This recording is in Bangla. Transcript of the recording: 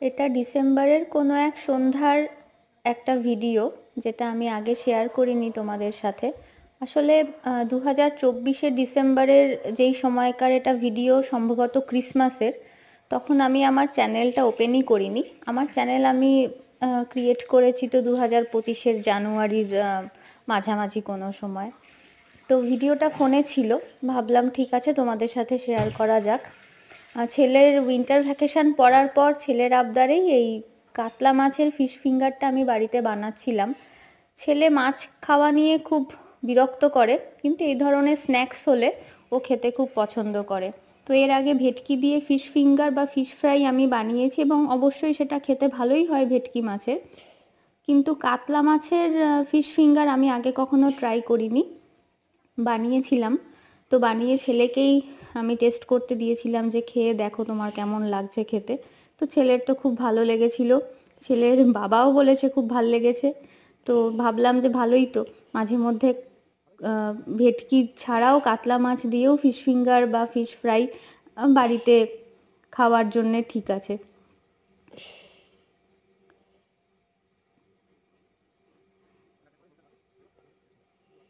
এটা ডিসেম্বরের কোনো এক সন্ধ্যার একটা ভিডিও, যেটা আমি আগে শেয়ার করিনি তোমাদের সাথে। আসলে 2024 ডিসেম্বরের যেই সময়কার এটা ভিডিও, সম্ভবত ক্রিসমাসের। তখন আমি আমার চ্যানেলটা ওপেনই করিনি। আমার চ্যানেল আমি ক্রিয়েট করেছি তো 2025 জানুয়ারির মাঝামাঝি কোনো সময়। তো ভিডিওটা ফোনে ছিল, ভাবলাম ঠিক আছে তোমাদের সাথে শেয়ার করা যাক। ছেলের উইন্টার ভ্যাকেশন পড়ার পর ছেলের আবদারেই এই কাতলা মাছের ফিশ ফিঙ্গারটা আমি বাড়িতে বানাচ্ছিলাম। ছেলে মাছ খাওয়া নিয়ে খুব বিরক্ত করে, কিন্তু এই ধরনের স্ন্যাক্স হলে ও খেতে খুব পছন্দ করে। তো এর আগে ভেটকি দিয়ে ফিশ ফিঙ্গার বা ফিশ ফ্রাই আমি বানিয়েছি, এবং অবশ্যই সেটা খেতে ভালোই হয় ভেটকি মাছের। কিন্তু কাতলা মাছের ফিশ ফিঙ্গার আমি আগে কখনো ট্রাই করিনি। বানিয়েছিলাম, তো বানিয়ে ছেলেকেই আমি টেস্ট করতে দিয়েছিলাম যে খেয়ে দেখো তোমার কেমন লাগছে খেতে। তো ছেলের তো খুব ভালো লেগেছিল, ছেলের বাবাও বলেছে খুব ভালো লেগেছে। তো ভাবলাম যে ভালোই তো, মাঝে মধ্যে ভেটকি ছাড়াও কাতলা মাছ দিয়েও ফিশ ফিঙ্গার বা ফিশ ফ্রাই বাড়িতে খাওয়ার জন্যে ঠিক আছে।